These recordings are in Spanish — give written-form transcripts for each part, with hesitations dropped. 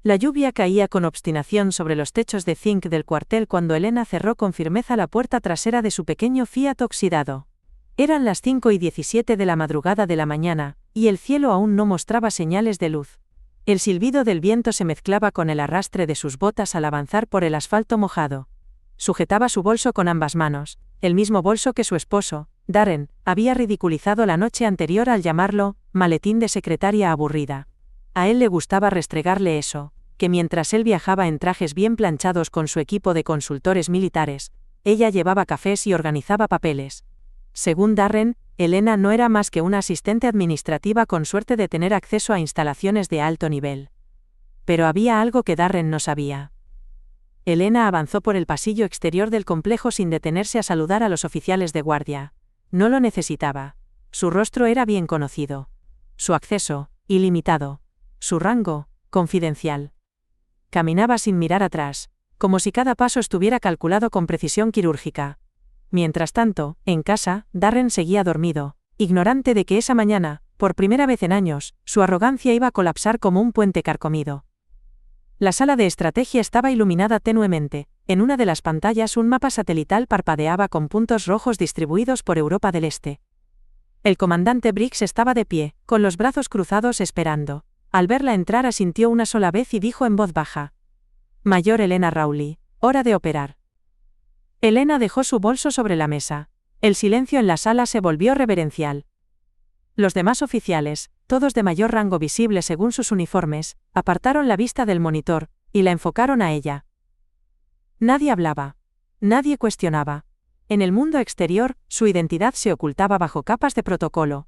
La lluvia caía con obstinación sobre los techos de zinc del cuartel cuando Elena cerró con firmeza la puerta trasera de su pequeño Fiat oxidado. Eran las 5:17 de la madrugada de la mañana, y el cielo aún no mostraba señales de luz. El silbido del viento se mezclaba con el arrastre de sus botas al avanzar por el asfalto mojado. Sujetaba su bolso con ambas manos, el mismo bolso que su esposo, Darren, había ridiculizado la noche anterior al llamarlo «maletín de secretaria aburrida». A él le gustaba restregarle eso, que mientras él viajaba en trajes bien planchados con su equipo de consultores militares, ella llevaba cafés y organizaba papeles. Según Darren, Elena no era más que una asistente administrativa con suerte de tener acceso a instalaciones de alto nivel. Pero había algo que Darren no sabía. Elena avanzó por el pasillo exterior del complejo sin detenerse a saludar a los oficiales de guardia. No lo necesitaba. Su rostro era bien conocido. Su acceso, ilimitado. Su rango, confidencial. Caminaba sin mirar atrás, como si cada paso estuviera calculado con precisión quirúrgica. Mientras tanto, en casa, Darren seguía dormido, ignorante de que esa mañana, por primera vez en años, su arrogancia iba a colapsar como un puente carcomido. La sala de estrategia estaba iluminada tenuemente. En una de las pantallas un mapa satelital parpadeaba con puntos rojos distribuidos por Europa del Este. El comandante Briggs estaba de pie, con los brazos cruzados esperando. Al verla entrar asintió una sola vez y dijo en voz baja: «Mayor Elena Rowley, hora de operar». Elena dejó su bolso sobre la mesa. El silencio en la sala se volvió reverencial. Los demás oficiales, todos de mayor rango visible según sus uniformes, apartaron la vista del monitor, y la enfocaron a ella. Nadie hablaba. Nadie cuestionaba. En el mundo exterior, su identidad se ocultaba bajo capas de protocolo.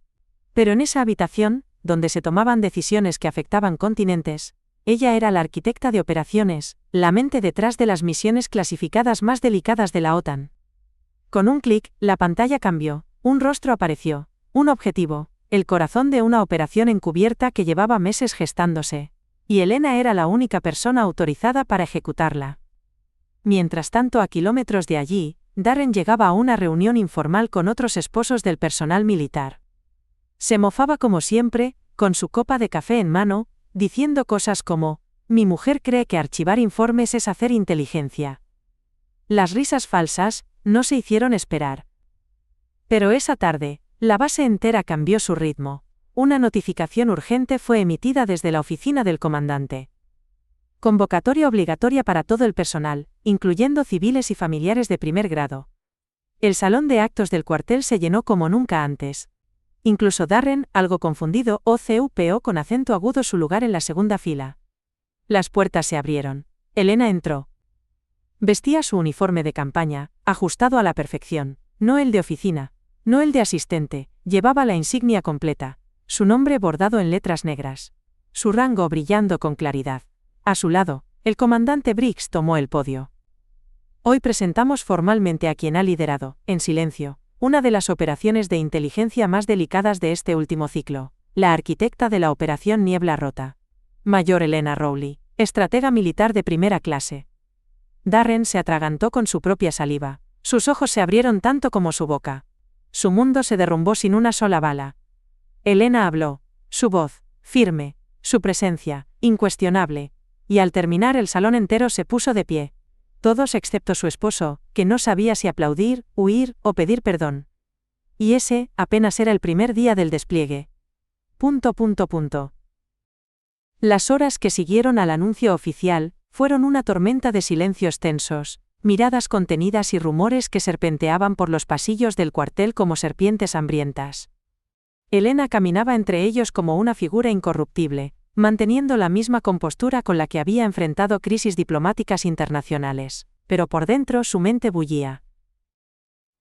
Pero en esa habitación, donde se tomaban decisiones que afectaban continentes, ella era la arquitecta de operaciones, la mente detrás de las misiones clasificadas más delicadas de la OTAN. Con un clic, la pantalla cambió, un rostro apareció, un objetivo, el corazón de una operación encubierta que llevaba meses gestándose. Y Elena era la única persona autorizada para ejecutarla. Mientras tanto, a kilómetros de allí, Darren llegaba a una reunión informal con otros esposos del personal militar. Se mofaba como siempre, con su copa de café en mano, diciendo cosas como: «Mi mujer cree que archivar informes es hacer inteligencia». Las risas falsas no se hicieron esperar. Pero esa tarde, la base entera cambió su ritmo. Una notificación urgente fue emitida desde la oficina del comandante. Convocatoria obligatoria para todo el personal, incluyendo civiles y familiares de primer grado. El salón de actos del cuartel se llenó como nunca antes. Incluso Darren, algo confundido, ocupó con acento agudo su lugar en la segunda fila. Las puertas se abrieron. Elena entró. Vestía su uniforme de campaña, ajustado a la perfección, no el de oficina, no el de asistente, llevaba la insignia completa, su nombre bordado en letras negras. Su rango brillando con claridad. A su lado, el comandante Briggs tomó el podio. Hoy presentamos formalmente a quien ha liderado, en silencio, una de las operaciones de inteligencia más delicadas de este último ciclo, la arquitecta de la Operación Niebla Rota. Mayor Elena Rowley, estratega militar de primera clase. Darren se atragantó con su propia saliva, sus ojos se abrieron tanto como su boca. Su mundo se derrumbó sin una sola bala. Elena habló, su voz, firme, su presencia, incuestionable, y al terminar el salón entero se puso de pie. Todos excepto su esposo, que no sabía si aplaudir, huir o pedir perdón. Y ese, apenas era el primer día del despliegue. Las horas que siguieron al anuncio oficial, fueron una tormenta de silencios tensos, miradas contenidas y rumores que serpenteaban por los pasillos del cuartel como serpientes hambrientas. Elena caminaba entre ellos como una figura incorruptible, manteniendo la misma compostura con la que había enfrentado crisis diplomáticas internacionales, pero por dentro su mente bullía.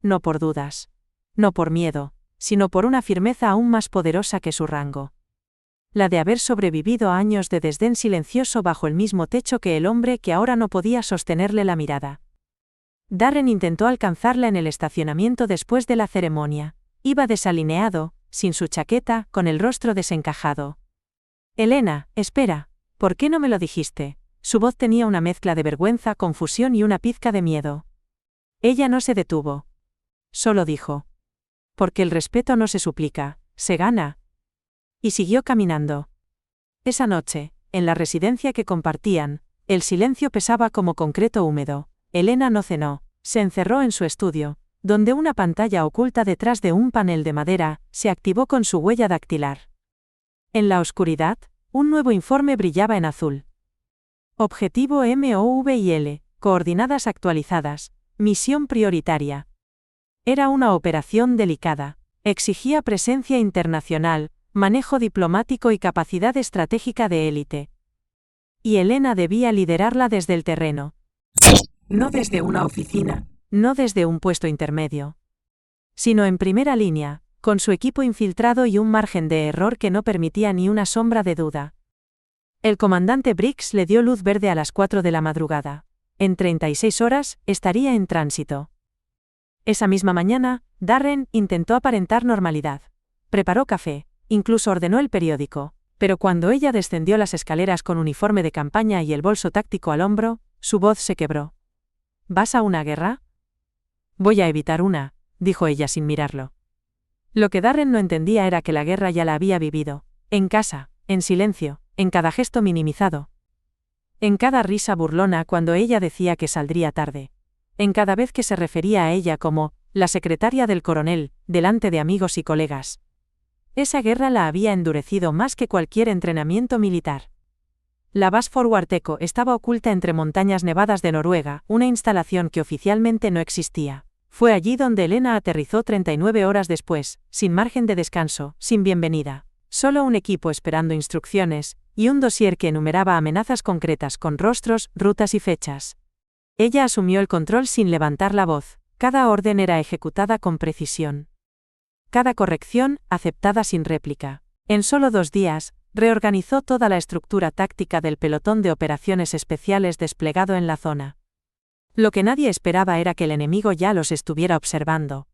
No por dudas. No por miedo, sino por una firmeza aún más poderosa que su rango. La de haber sobrevivido a años de desdén silencioso bajo el mismo techo que el hombre que ahora no podía sostenerle la mirada. Darren intentó alcanzarla en el estacionamiento después de la ceremonia. Iba desalineado, sin su chaqueta, con el rostro desencajado. «Elena, espera, ¿por qué no me lo dijiste?». Su voz tenía una mezcla de vergüenza, confusión y una pizca de miedo. Ella no se detuvo. Solo dijo: «Porque el respeto no se suplica, se gana». Y siguió caminando. Esa noche, en la residencia que compartían, el silencio pesaba como concreto húmedo. Elena no cenó, se encerró en su estudio, donde una pantalla oculta detrás de un panel de madera se activó con su huella dactilar. En la oscuridad, un nuevo informe brillaba en azul. Objetivo MOVIL, coordenadas actualizadas, misión prioritaria. Era una operación delicada. Exigía presencia internacional, manejo diplomático y capacidad estratégica de élite. Y Elena debía liderarla desde el terreno. No desde una oficina, no desde un puesto intermedio, sino en primera línea, con su equipo infiltrado y un margen de error que no permitía ni una sombra de duda. El comandante Briggs le dio luz verde a las 4 de la madrugada. En 36 horas, estaría en tránsito. Esa misma mañana, Darren intentó aparentar normalidad. Preparó café, incluso ordenó el periódico, pero cuando ella descendió las escaleras con uniforme de campaña y el bolso táctico al hombro, su voz se quebró. ¿Vas a una guerra? Voy a evitar una, dijo ella sin mirarlo. Lo que Darren no entendía era que la guerra ya la había vivido, en casa, en silencio, en cada gesto minimizado. En cada risa burlona cuando ella decía que saldría tarde. En cada vez que se refería a ella como la secretaria del coronel, delante de amigos y colegas. Esa guerra la había endurecido más que cualquier entrenamiento militar. La Base Forward Echo estaba oculta entre montañas nevadas de Noruega, una instalación que oficialmente no existía. Fue allí donde Elena aterrizó 39 horas después, sin margen de descanso, sin bienvenida. Solo un equipo esperando instrucciones, y un dossier que enumeraba amenazas concretas con rostros, rutas y fechas. Ella asumió el control sin levantar la voz. Cada orden era ejecutada con precisión. Cada corrección, aceptada sin réplica. En solo 2 días, reorganizó toda la estructura táctica del pelotón de operaciones especiales desplegado en la zona. Lo que nadie esperaba era que el enemigo ya los estuviera observando.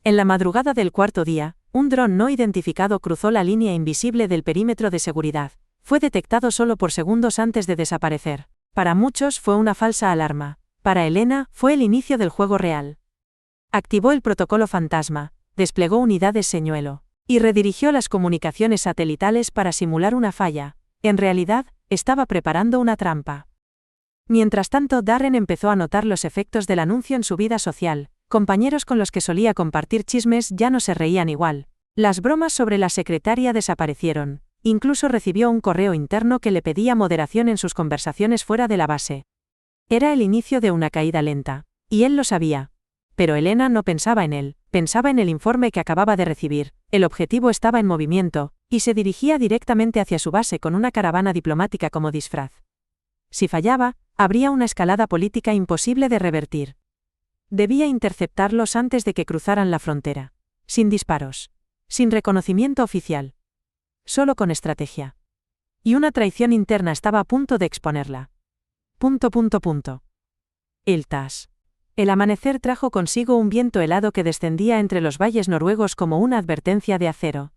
En la madrugada del 4.º día, un dron no identificado cruzó la línea invisible del perímetro de seguridad. Fue detectado solo por segundos antes de desaparecer. Para muchos fue una falsa alarma. Para Elena, fue el inicio del juego real. Activó el protocolo fantasma, desplegó unidades señuelo, y redirigió las comunicaciones satelitales para simular una falla. En realidad, estaba preparando una trampa. Mientras tanto, Darren empezó a notar los efectos del anuncio en su vida social. Compañeros con los que solía compartir chismes ya no se reían igual. Las bromas sobre la secretaria desaparecieron. Incluso recibió un correo interno que le pedía moderación en sus conversaciones fuera de la base. Era el inicio de una caída lenta, y él lo sabía. Pero Elena no pensaba en él, pensaba en el informe que acababa de recibir. El objetivo estaba en movimiento, y se dirigía directamente hacia su base con una caravana diplomática como disfraz. Si fallaba, habría una escalada política imposible de revertir. Debía interceptarlos antes de que cruzaran la frontera. Sin disparos. Sin reconocimiento oficial. Solo con estrategia. Y una traición interna estaba a punto de exponerla. El TAS. El amanecer trajo consigo un viento helado que descendía entre los valles noruegos como una advertencia de acero.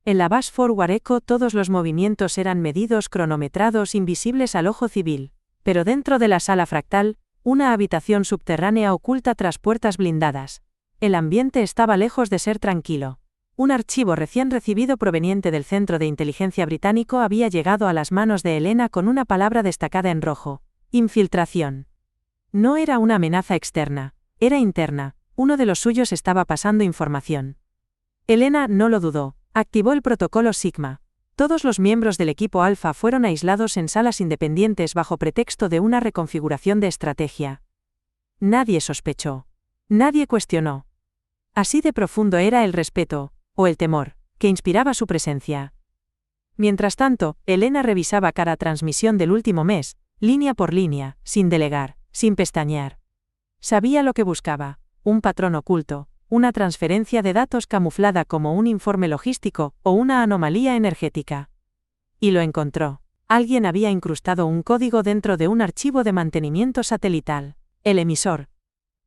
En la Base Forward Echo todos los movimientos eran medidos, cronometrados, invisibles al ojo civil. Pero dentro de la sala fractal, una habitación subterránea oculta tras puertas blindadas. El ambiente estaba lejos de ser tranquilo. Un archivo recién recibido proveniente del Centro de Inteligencia británico había llegado a las manos de Elena con una palabra destacada en rojo: infiltración. No era una amenaza externa, era interna. Uno de los suyos estaba pasando información. Elena no lo dudó, activó el protocolo Sigma. Todos los miembros del equipo Alpha fueron aislados en salas independientes bajo pretexto de una reconfiguración de estrategia. Nadie sospechó. Nadie cuestionó. Así de profundo era el respeto, o el temor, que inspiraba su presencia. Mientras tanto, Elena revisaba cada transmisión del último mes, línea por línea, sin delegar, sin pestañear. Sabía lo que buscaba: un patrón oculto, una transferencia de datos camuflada como un informe logístico o una anomalía energética. Y lo encontró. Alguien había incrustado un código dentro de un archivo de mantenimiento satelital. El emisor.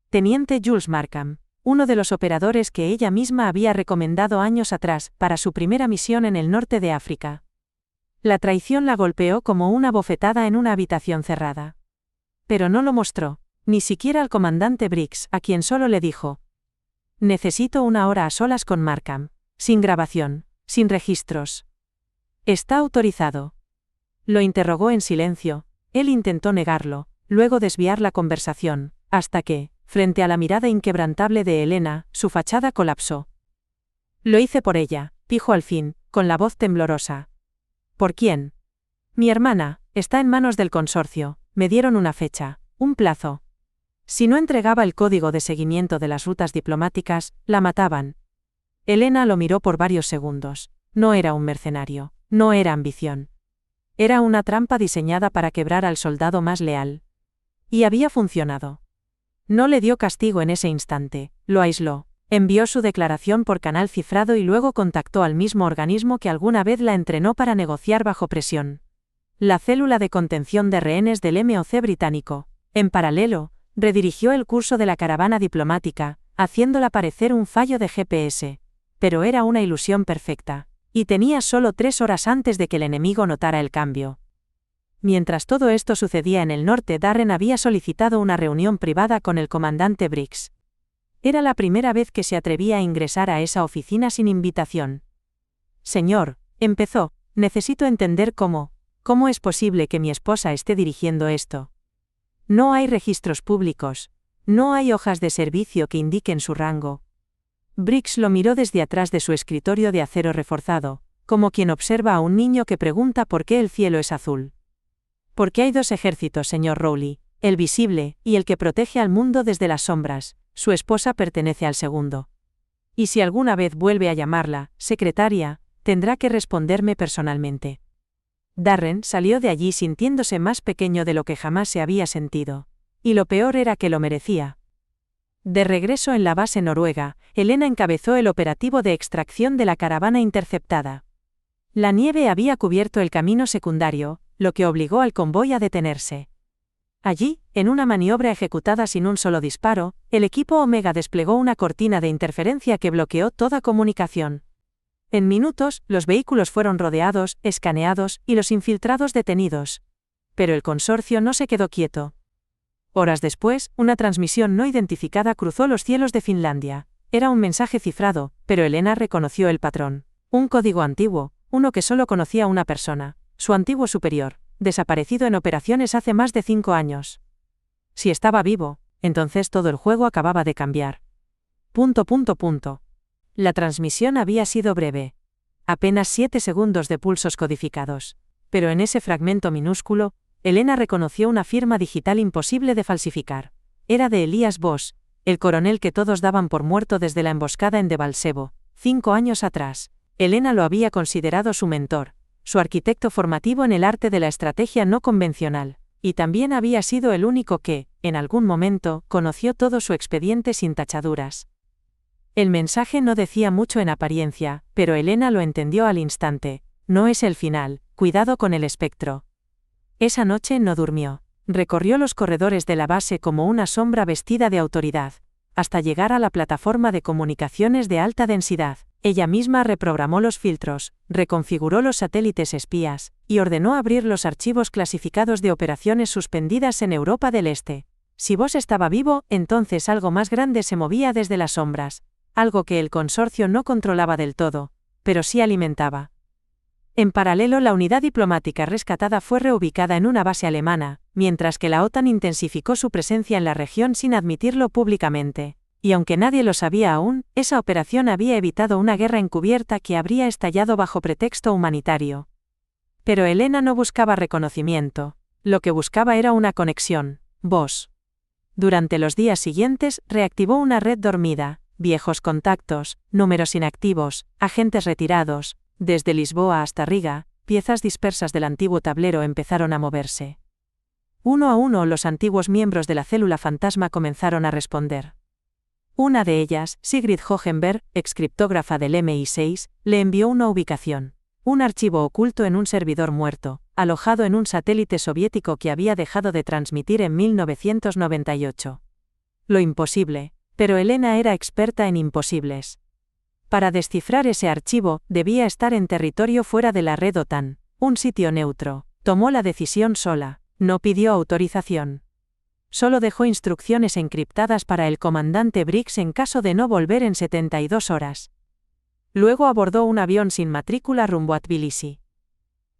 Teniente Jules Markham, uno de los operadores que ella misma había recomendado años atrás para su primera misión en el norte de África. La traición la golpeó como una bofetada en una habitación cerrada. Pero no lo mostró, ni siquiera al comandante Briggs, a quien solo le dijo: necesito una hora a solas con Markham, sin grabación, sin registros. Está autorizado. Lo interrogó en silencio. Él intentó negarlo, luego desviar la conversación, hasta que, frente a la mirada inquebrantable de Elena, su fachada colapsó. Lo hice por ella, dijo al fin, con la voz temblorosa. ¿Por quién? Mi hermana, está en manos del consorcio, me dieron una fecha, un plazo. Si no entregaba el código de seguimiento de las rutas diplomáticas, la mataban. Elena lo miró por varios segundos. No era un mercenario, no era ambición. Era una trampa diseñada para quebrar al soldado más leal. Y había funcionado. No le dio castigo en ese instante, lo aisló, envió su declaración por canal cifrado y luego contactó al mismo organismo que alguna vez la entrenó para negociar bajo presión. La célula de contención de rehenes del MOC británico. En paralelo, redirigió el curso de la caravana diplomática, haciéndola parecer un fallo de GPS. Pero era una ilusión perfecta. Y tenía solo 3 horas antes de que el enemigo notara el cambio. Mientras todo esto sucedía en el norte, Darren había solicitado una reunión privada con el comandante Briggs. Era la primera vez que se atrevía a ingresar a esa oficina sin invitación. Señor, empezó, necesito entender cómo es posible que mi esposa esté dirigiendo esto. No hay registros públicos, no hay hojas de servicio que indiquen su rango. Briggs lo miró desde atrás de su escritorio de acero reforzado, como quien observa a un niño que pregunta por qué el cielo es azul. Porque hay 2 ejércitos, señor Rowley, el visible, y el que protege al mundo desde las sombras. Su esposa pertenece al segundo. Y si alguna vez vuelve a llamarla, secretaria, tendrá que responderme personalmente. Darren salió de allí sintiéndose más pequeño de lo que jamás se había sentido. Y lo peor era que lo merecía. De regreso en la base noruega, Elena encabezó el operativo de extracción de la caravana interceptada. La nieve había cubierto el camino secundario, lo que obligó al convoy a detenerse. Allí, en una maniobra ejecutada sin un solo disparo, el equipo Omega desplegó una cortina de interferencia que bloqueó toda comunicación. En minutos, los vehículos fueron rodeados, escaneados, y los infiltrados detenidos. Pero el consorcio no se quedó quieto. Horas después, una transmisión no identificada cruzó los cielos de Finlandia. Era un mensaje cifrado, pero Elena reconoció el patrón. Un código antiguo, uno que solo conocía una persona, su antiguo superior, desaparecido en operaciones hace más de 5 años. Si estaba vivo, entonces todo el juego acababa de cambiar. La transmisión había sido breve. Apenas 7 segundos de pulsos codificados. Pero en ese fragmento minúsculo, Elena reconoció una firma digital imposible de falsificar. Era de Elías Voss, el coronel que todos daban por muerto desde la emboscada en Debalsebo, 5 años atrás. Elena lo había considerado su mentor, su arquitecto formativo en el arte de la estrategia no convencional, y también había sido el único que, en algún momento, conoció todo su expediente sin tachaduras. El mensaje no decía mucho en apariencia, pero Elena lo entendió al instante. No es el final, cuidado con el espectro. Esa noche no durmió. Recorrió los corredores de la base como una sombra vestida de autoridad, hasta llegar a la plataforma de comunicaciones de alta densidad. Ella misma reprogramó los filtros, reconfiguró los satélites espías, y ordenó abrir los archivos clasificados de operaciones suspendidas en Europa del Este. Si Voss estaba vivo, entonces algo más grande se movía desde las sombras, algo que el consorcio no controlaba del todo, pero sí alimentaba. En paralelo, la unidad diplomática rescatada fue reubicada en una base alemana, mientras que la OTAN intensificó su presencia en la región sin admitirlo públicamente. Y aunque nadie lo sabía aún, esa operación había evitado una guerra encubierta que habría estallado bajo pretexto humanitario. Pero Elena no buscaba reconocimiento. Lo que buscaba era una conexión. Voss. Durante los días siguientes, reactivó una red dormida, viejos contactos, números inactivos, agentes retirados. Desde Lisboa hasta Riga, piezas dispersas del antiguo tablero empezaron a moverse. Uno a uno los antiguos miembros de la célula fantasma comenzaron a responder. Una de ellas, Sigrid Hohenberg, excriptógrafa del MI6, le envió una ubicación. Un archivo oculto en un servidor muerto, alojado en un satélite soviético que había dejado de transmitir en 1998. Lo imposible, pero Elena era experta en imposibles. Para descifrar ese archivo, debía estar en territorio fuera de la red OTAN, un sitio neutro. Tomó la decisión sola, no pidió autorización. Solo dejó instrucciones encriptadas para el comandante Briggs en caso de no volver en 72 horas. Luego abordó un avión sin matrícula rumbo a Tbilisi.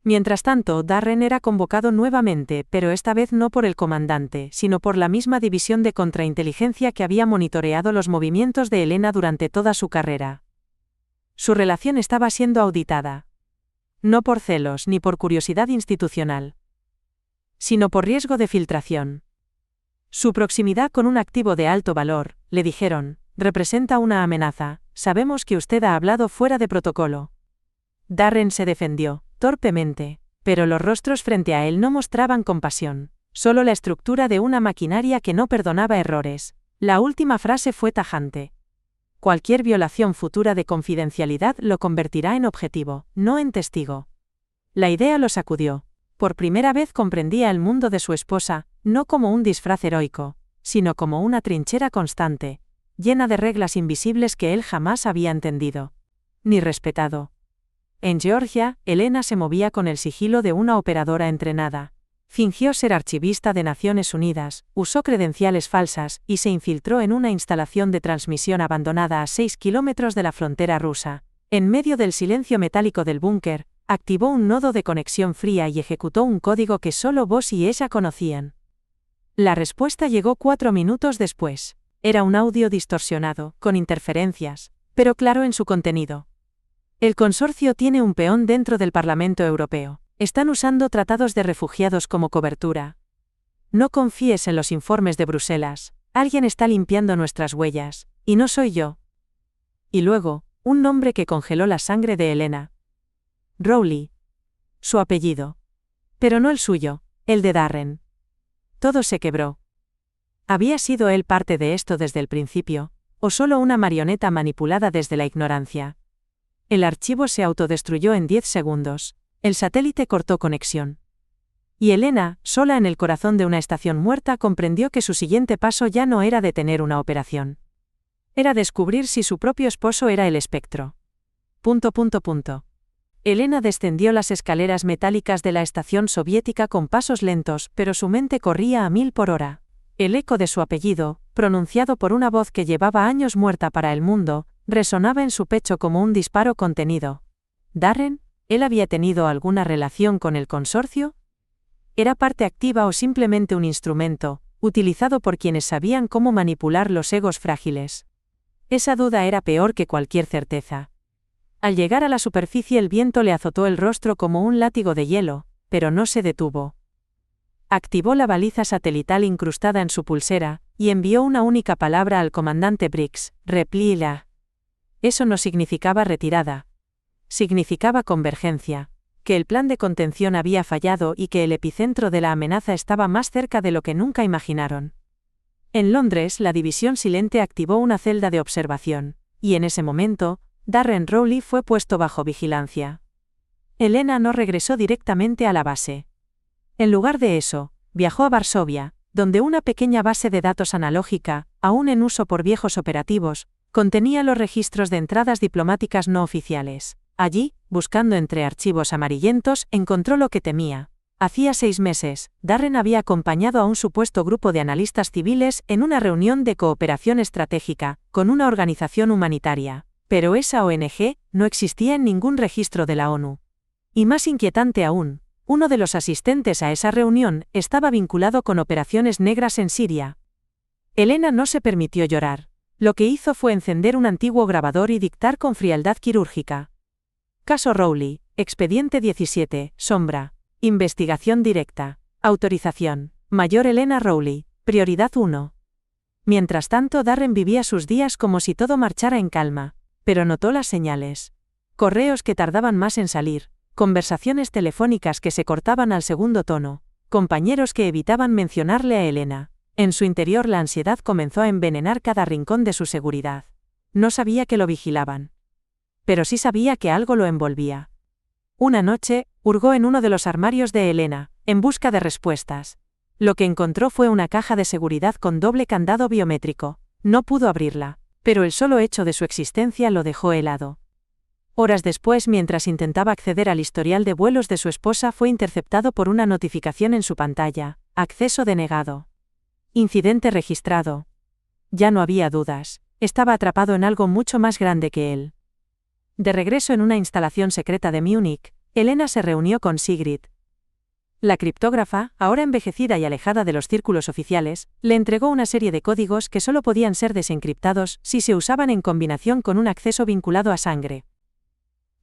Mientras tanto, Darren era convocado nuevamente, pero esta vez no por el comandante, sino por la misma división de contrainteligencia que había monitoreado los movimientos de Elena durante toda su carrera. Su relación estaba siendo auditada. No por celos ni por curiosidad institucional, sino por riesgo de filtración. Su proximidad con un activo de alto valor, le dijeron, representa una amenaza. Sabemos que usted ha hablado fuera de protocolo. Darren se defendió, torpemente, pero los rostros frente a él no mostraban compasión, solo la estructura de una maquinaria que no perdonaba errores. La última frase fue tajante. Cualquier violación futura de confidencialidad lo convertirá en objetivo, no en testigo. La idea lo sacudió. Por primera vez comprendía el mundo de su esposa, no como un disfraz heroico, sino como una trinchera constante, llena de reglas invisibles que él jamás había entendido, ni respetado. En Georgia, Elena se movía con el sigilo de una operadora entrenada. Fingió ser archivista de Naciones Unidas, usó credenciales falsas y se infiltró en una instalación de transmisión abandonada a 6 kilómetros de la frontera rusa. En medio del silencio metálico del búnker, activó un nodo de conexión fría y ejecutó un código que solo vos y ella conocían. La respuesta llegó 4 minutos después. Era un audio distorsionado, con interferencias, pero claro en su contenido. El consorcio tiene un peón dentro del Parlamento Europeo. Están usando tratados de refugiados como cobertura. No confíes en los informes de Bruselas. Alguien está limpiando nuestras huellas, y no soy yo. Y luego, un nombre que congeló la sangre de Elena. Rowley. Su apellido. Pero no el suyo, el de Darren. Todo se quebró. ¿Había sido él parte de esto desde el principio, o solo una marioneta manipulada desde la ignorancia? El archivo se autodestruyó en 10 segundos. El satélite cortó conexión. Y Elena, sola en el corazón de una estación muerta, comprendió que su siguiente paso ya no era detener una operación. Era descubrir si su propio esposo era el espectro. Elena descendió las escaleras metálicas de la estación soviética con pasos lentos, pero su mente corría a 1000 por hora. El eco de su apellido, pronunciado por una voz que llevaba años muerta para el mundo, resonaba en su pecho como un disparo contenido. ¿Darren? ¿Él había tenido alguna relación con el consorcio? ¿Era parte activa o simplemente un instrumento, utilizado por quienes sabían cómo manipular los egos frágiles? Esa duda era peor que cualquier certeza. Al llegar a la superficie el viento le azotó el rostro como un látigo de hielo, pero no se detuvo. Activó la baliza satelital incrustada en su pulsera, y envió una única palabra al comandante Briggs, repliegue. Eso no significaba retirada. Significaba convergencia, que el plan de contención había fallado y que el epicentro de la amenaza estaba más cerca de lo que nunca imaginaron. En Londres, la división silente activó una celda de observación, y en ese momento, Darren Rowley fue puesto bajo vigilancia. Elena no regresó directamente a la base. En lugar de eso, viajó a Varsovia, donde una pequeña base de datos analógica, aún en uso por viejos operativos, contenía los registros de entradas diplomáticas no oficiales. Allí, buscando entre archivos amarillentos, encontró lo que temía. Hacía 6 meses, Darren había acompañado a un supuesto grupo de analistas civiles en una reunión de cooperación estratégica, con una organización humanitaria. Pero esa ONG no existía en ningún registro de la ONU. Y más inquietante aún, uno de los asistentes a esa reunión estaba vinculado con operaciones negras en Siria. Elena no se permitió llorar. Lo que hizo fue encender un antiguo grabador y dictar con frialdad quirúrgica. Caso Rowley, expediente 17, sombra. Investigación directa. Autorización. Mayor Elena Rowley. Prioridad 1. Mientras tanto, Darren vivía sus días como si todo marchara en calma, pero notó las señales. Correos que tardaban más en salir, conversaciones telefónicas que se cortaban al segundo tono, compañeros que evitaban mencionarle a Elena. En su interior la ansiedad comenzó a envenenar cada rincón de su seguridad. No sabía que lo vigilaban. Pero sí sabía que algo lo envolvía. Una noche, hurgó en uno de los armarios de Elena, en busca de respuestas. Lo que encontró fue una caja de seguridad con doble candado biométrico. No pudo abrirla, pero el solo hecho de su existencia lo dejó helado. Horas después, mientras intentaba acceder al historial de vuelos de su esposa, fue interceptado por una notificación en su pantalla. Acceso denegado. Incidente registrado. Ya no había dudas. Estaba atrapado en algo mucho más grande que él. De regreso en una instalación secreta de Múnich, Elena se reunió con Sigrid. La criptógrafa, ahora envejecida y alejada de los círculos oficiales, le entregó una serie de códigos que solo podían ser desencriptados si se usaban en combinación con un acceso vinculado a sangre.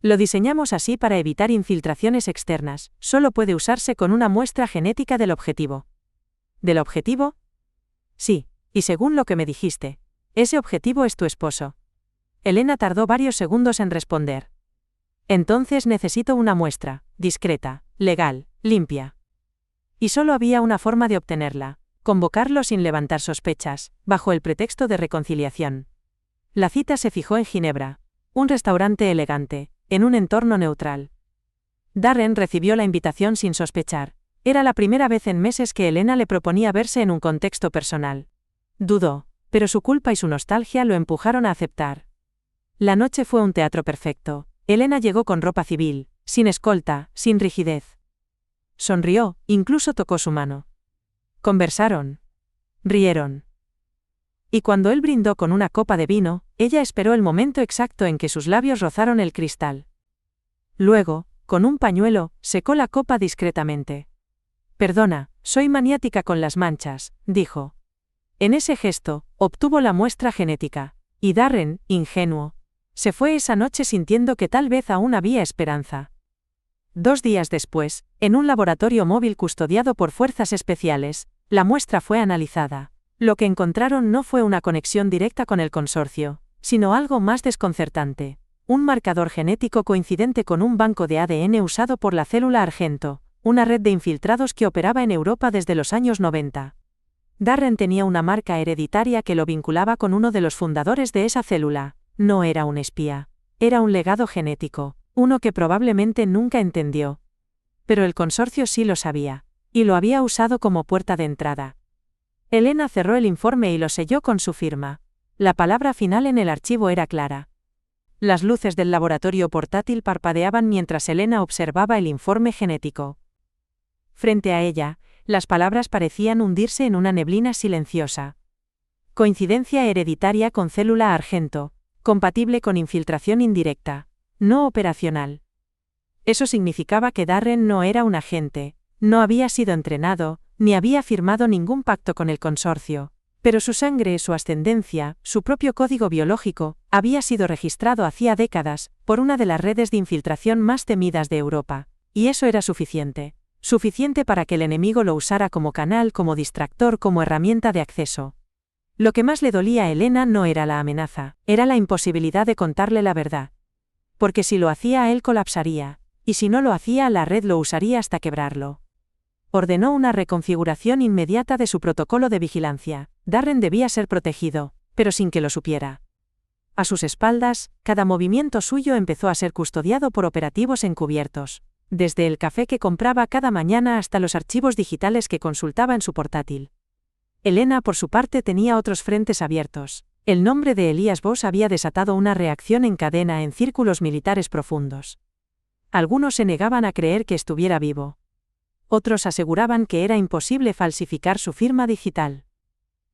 Lo diseñamos así para evitar infiltraciones externas, solo puede usarse con una muestra genética del objetivo. ¿Del objetivo? Sí, y según lo que me dijiste, ese objetivo es tu esposo. Elena tardó varios segundos en responder. Entonces necesito una muestra, discreta, legal, limpia. Y solo había una forma de obtenerla: convocarlo sin levantar sospechas, bajo el pretexto de reconciliación. La cita se fijó en Ginebra, un restaurante elegante, en un entorno neutral. Darren recibió la invitación sin sospechar. Era la primera vez en meses que Elena le proponía verse en un contexto personal. Dudó, pero su culpa y su nostalgia lo empujaron a aceptar. La noche fue un teatro perfecto. Elena llegó con ropa civil, sin escolta, sin rigidez. Sonrió, incluso tocó su mano. Conversaron. Rieron. Y cuando él brindó con una copa de vino, ella esperó el momento exacto en que sus labios rozaron el cristal. Luego, con un pañuelo, secó la copa discretamente. Perdona, soy maniática con las manchas, dijo. En ese gesto, obtuvo la muestra genética. Y Darren, ingenuo, se fue esa noche sintiendo que tal vez aún había esperanza. 2 días después, en un laboratorio móvil custodiado por fuerzas especiales, la muestra fue analizada. Lo que encontraron no fue una conexión directa con el consorcio, sino algo más desconcertante: un marcador genético coincidente con un banco de ADN usado por la célula Argento, una red de infiltrados que operaba en Europa desde los años 90. Darren tenía una marca hereditaria que lo vinculaba con uno de los fundadores de esa célula. No era un espía. Era un legado genético, uno que probablemente nunca entendió. Pero el consorcio sí lo sabía, y lo había usado como puerta de entrada. Elena cerró el informe y lo selló con su firma. La palabra final en el archivo era clara. Las luces del laboratorio portátil parpadeaban mientras Elena observaba el informe genético. Frente a ella, las palabras parecían hundirse en una neblina silenciosa. Coincidencia hereditaria con célula Argento, compatible con infiltración indirecta, no operacional. Eso significaba que Darren no era un agente, no había sido entrenado, ni había firmado ningún pacto con el consorcio, pero su sangre, su ascendencia, su propio código biológico, había sido registrado hacía décadas, por una de las redes de infiltración más temidas de Europa, y eso era suficiente. Suficiente para que el enemigo lo usara como canal, como distractor, como herramienta de acceso. Lo que más le dolía a Elena no era la amenaza, era la imposibilidad de contarle la verdad. Porque si lo hacía él colapsaría, y si no lo hacía la red lo usaría hasta quebrarlo. Ordenó una reconfiguración inmediata de su protocolo de vigilancia. Darren debía ser protegido, pero sin que lo supiera. A sus espaldas, cada movimiento suyo empezó a ser custodiado por operativos encubiertos, desde el café que compraba cada mañana hasta los archivos digitales que consultaba en su portátil. Elena, por su parte, tenía otros frentes abiertos. El nombre de Elias Voss había desatado una reacción en cadena en círculos militares profundos. Algunos se negaban a creer que estuviera vivo. Otros aseguraban que era imposible falsificar su firma digital.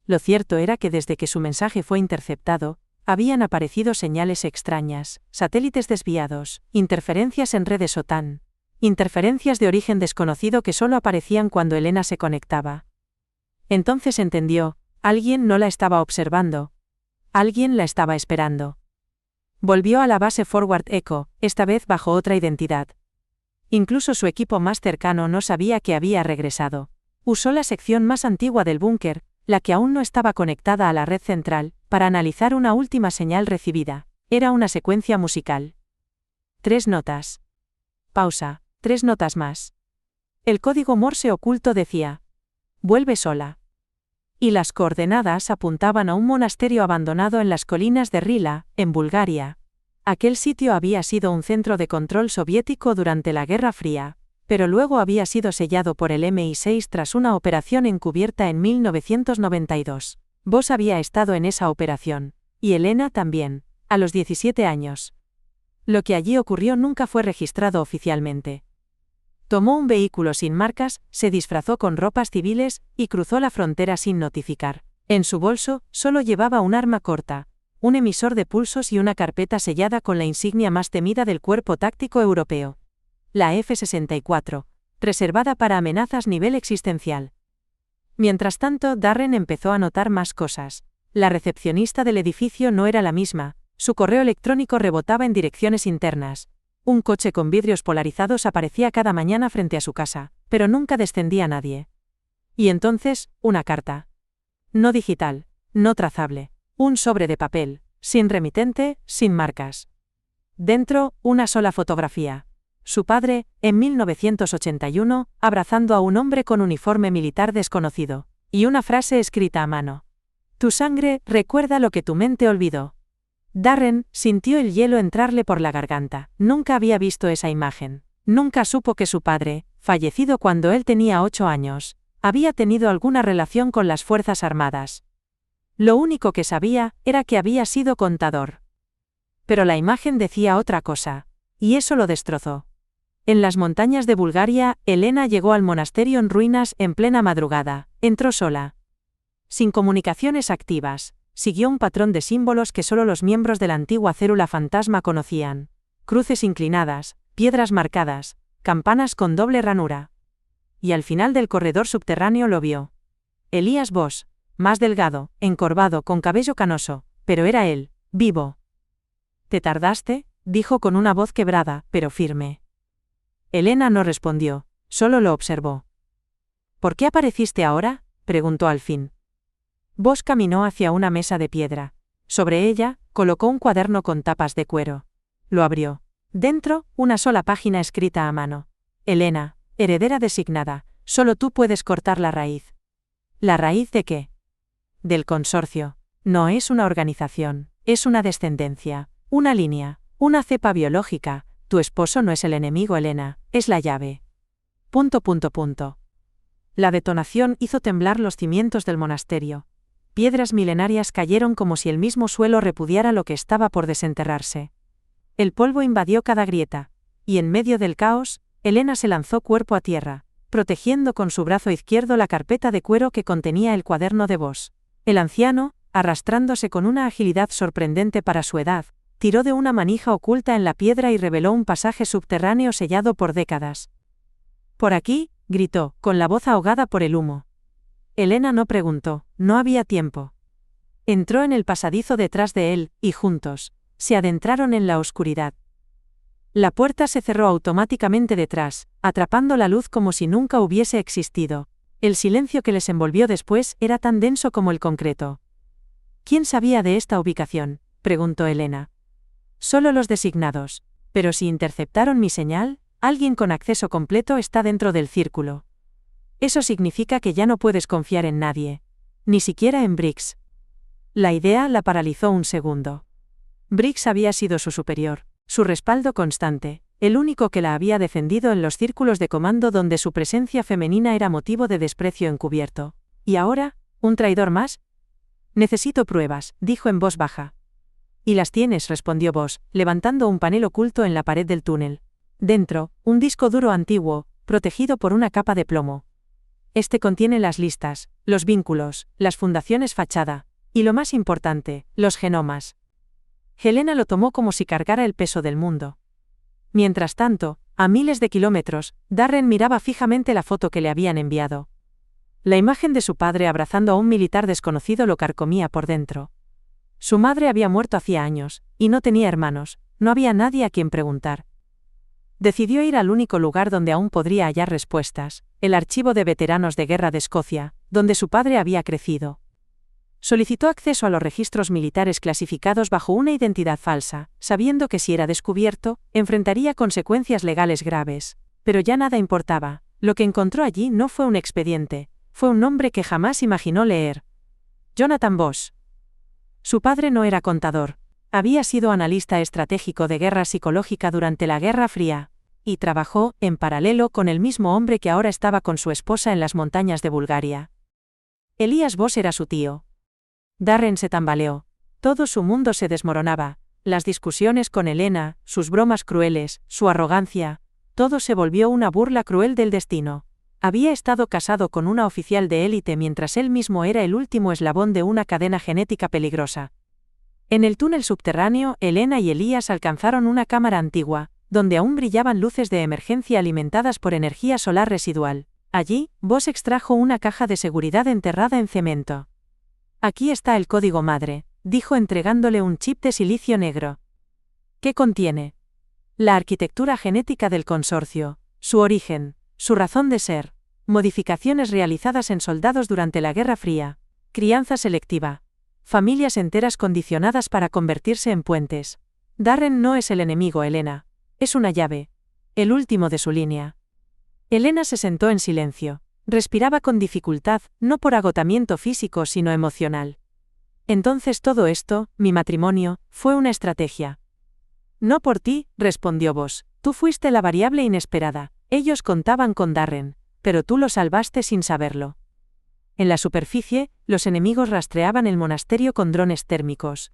Lo cierto era que desde que su mensaje fue interceptado, habían aparecido señales extrañas, satélites desviados, interferencias en redes OTAN, interferencias de origen desconocido que solo aparecían cuando Elena se conectaba. Entonces entendió: alguien no la estaba observando. Alguien la estaba esperando. Volvió a la base Forward Echo, esta vez bajo otra identidad. Incluso su equipo más cercano no sabía que había regresado. Usó la sección más antigua del búnker, la que aún no estaba conectada a la red central, para analizar una última señal recibida. Era una secuencia musical. 3 notas. Pausa. 3 notas más. El código Morse oculto decía: vuelve sola. Y las coordenadas apuntaban a un monasterio abandonado en las colinas de Rila, en Bulgaria. Aquel sitio había sido un centro de control soviético durante la Guerra Fría, pero luego había sido sellado por el MI6 tras una operación encubierta en 1992. Voss había estado en esa operación, y Elena también, a los 17 años. Lo que allí ocurrió nunca fue registrado oficialmente. Tomó un vehículo sin marcas, se disfrazó con ropas civiles, y cruzó la frontera sin notificar. En su bolso, solo llevaba un arma corta, un emisor de pulsos y una carpeta sellada con la insignia más temida del cuerpo táctico europeo. la F-64, reservada para amenazas nivel existencial. Mientras tanto, Darren empezó a notar más cosas. La recepcionista del edificio no era la misma, su correo electrónico rebotaba en direcciones internas. Un coche con vidrios polarizados aparecía cada mañana frente a su casa, pero nunca descendía nadie. Y entonces, una carta. No digital, no trazable, un sobre de papel, sin remitente, sin marcas. Dentro, una sola fotografía. Su padre, en 1981, abrazando a un hombre con uniforme militar desconocido, y una frase escrita a mano. Tu sangre recuerda lo que tu mente olvidó. Darren sintió el hielo entrarle por la garganta. Nunca había visto esa imagen. Nunca supo que su padre, fallecido cuando él tenía 8 años, había tenido alguna relación con las Fuerzas Armadas. Lo único que sabía era que había sido contador. Pero la imagen decía otra cosa, y eso lo destrozó. En las montañas de Bulgaria, Elena llegó al monasterio en ruinas en plena madrugada. Entró sola. Sin comunicaciones activas, siguió un patrón de símbolos que solo los miembros de la antigua célula fantasma conocían. Cruces inclinadas, piedras marcadas, campanas con doble ranura. Y al final del corredor subterráneo lo vio. Elías Voss, más delgado, encorvado, con cabello canoso, pero era él, vivo. ¿Te tardaste?, dijo con una voz quebrada, pero firme. Elena no respondió, solo lo observó. ¿Por qué apareciste ahora?, preguntó al fin. Voss caminó hacia una mesa de piedra. Sobre ella, colocó un cuaderno con tapas de cuero. Lo abrió. Dentro, una sola página escrita a mano. Elena, heredera designada, solo tú puedes cortar la raíz. ¿La raíz de qué? Del consorcio. No es una organización, es una descendencia, una línea, una cepa biológica. Tu esposo no es el enemigo, Elena, es la llave. ... La detonación hizo temblar los cimientos del monasterio. Piedras milenarias cayeron como si el mismo suelo repudiara lo que estaba por desenterrarse. El polvo invadió cada grieta, y en medio del caos, Elena se lanzó cuerpo a tierra, protegiendo con su brazo izquierdo la carpeta de cuero que contenía el cuaderno de Voss. El anciano, arrastrándose con una agilidad sorprendente para su edad, tiró de una manija oculta en la piedra y reveló un pasaje subterráneo sellado por décadas. «Por aquí», gritó, con la voz ahogada por el humo. Elena no preguntó, no había tiempo. Entró en el pasadizo detrás de él, y juntos, se adentraron en la oscuridad. La puerta se cerró automáticamente detrás, atrapando la luz como si nunca hubiese existido. El silencio que les envolvió después era tan denso como el concreto. ¿Quién sabía de esta ubicación?, preguntó Elena. Solo los designados. Pero si interceptaron mi señal, alguien con acceso completo está dentro del círculo. Eso significa que ya no puedes confiar en nadie. Ni siquiera en Briggs. La idea la paralizó un segundo. Briggs había sido su superior, su respaldo constante, el único que la había defendido en los círculos de comando donde su presencia femenina era motivo de desprecio encubierto. ¿Y ahora, un traidor más? Necesito pruebas, dijo en voz baja. Y las tienes, respondió Voss, levantando un panel oculto en la pared del túnel. Dentro, un disco duro antiguo, protegido por una capa de plomo. Este contiene las listas, los vínculos, las fundaciones fachada, y lo más importante, los genomas. Helena lo tomó como si cargara el peso del mundo. Mientras tanto, a miles de kilómetros, Darren miraba fijamente la foto que le habían enviado. La imagen de su padre abrazando a un militar desconocido lo carcomía por dentro. Su madre había muerto hacía años, y no tenía hermanos, no había nadie a quien preguntar. Decidió ir al único lugar donde aún podría hallar respuestas, el archivo de veteranos de guerra de Escocia, donde su padre había crecido. Solicitó acceso a los registros militares clasificados bajo una identidad falsa, sabiendo que si era descubierto, enfrentaría consecuencias legales graves. Pero ya nada importaba, lo que encontró allí no fue un expediente, fue un nombre que jamás imaginó leer. Jonathan Voss. Su padre no era contador, había sido analista estratégico de guerra psicológica durante la Guerra Fría, y trabajó, en paralelo, con el mismo hombre que ahora estaba con su esposa en las montañas de Bulgaria. Elías Voss era su tío. Darren se tambaleó. Todo su mundo se desmoronaba, las discusiones con Elena, sus bromas crueles, su arrogancia, todo se volvió una burla cruel del destino. Había estado casado con una oficial de élite mientras él mismo era el último eslabón de una cadena genética peligrosa. En el túnel subterráneo, Elena y Elías alcanzaron una cámara antigua, donde aún brillaban luces de emergencia alimentadas por energía solar residual. Allí, Voss extrajo una caja de seguridad enterrada en cemento. Aquí está el código madre, dijo entregándole un chip de silicio negro. ¿Qué contiene? La arquitectura genética del consorcio, su origen, su razón de ser, modificaciones realizadas en soldados durante la Guerra Fría, crianza selectiva, familias enteras condicionadas para convertirse en puentes. Darren no es el enemigo, Elena. Es una llave. El último de su línea. Elena se sentó en silencio. Respiraba con dificultad, no por agotamiento físico sino emocional. Entonces todo esto, mi matrimonio, fue una estrategia. No por ti, respondió Voss. Tú fuiste la variable inesperada. Ellos contaban con Darren, pero tú lo salvaste sin saberlo. En la superficie, los enemigos rastreaban el monasterio con drones térmicos.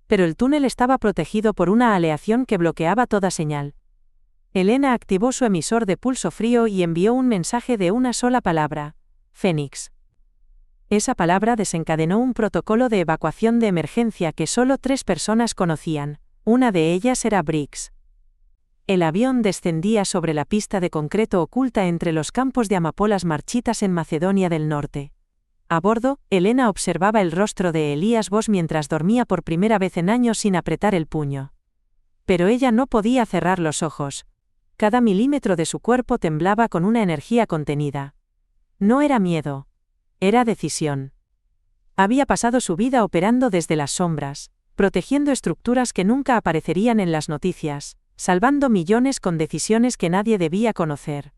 Pero el túnel estaba protegido por una aleación que bloqueaba toda señal. Elena activó su emisor de pulso frío y envió un mensaje de una sola palabra: Fénix. Esa palabra desencadenó un protocolo de evacuación de emergencia que solo 3 personas conocían. Una de ellas era Briggs. El avión descendía sobre la pista de concreto oculta entre los campos de amapolas marchitas en Macedonia del Norte. A bordo, Elena observaba el rostro de Elías Voss mientras dormía por primera vez en años sin apretar el puño. Pero ella no podía cerrar los ojos. Cada milímetro de su cuerpo temblaba con una energía contenida. No era miedo. Era decisión. Había pasado su vida operando desde las sombras, protegiendo estructuras que nunca aparecerían en las noticias, salvando millones con decisiones que nadie debía conocer.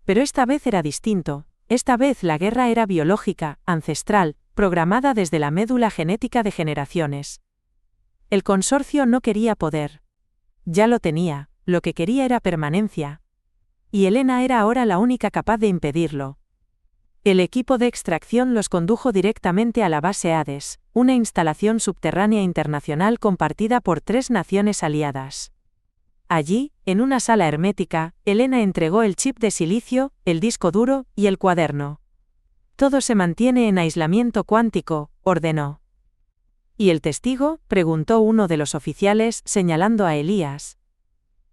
Pero esta vez era distinto. Esta vez la guerra era biológica, ancestral, programada desde la médula genética de generaciones. El consorcio no quería poder. Ya lo tenía, lo que quería era permanencia. Y Elena era ahora la única capaz de impedirlo. El equipo de extracción los condujo directamente a la base Hades, una instalación subterránea internacional compartida por 3 naciones aliadas. Allí, en una sala hermética, Elena entregó el chip de silicio, el disco duro y el cuaderno. Todo se mantiene en aislamiento cuántico, ordenó. ¿Y el testigo?, preguntó uno de los oficiales, señalando a Elías.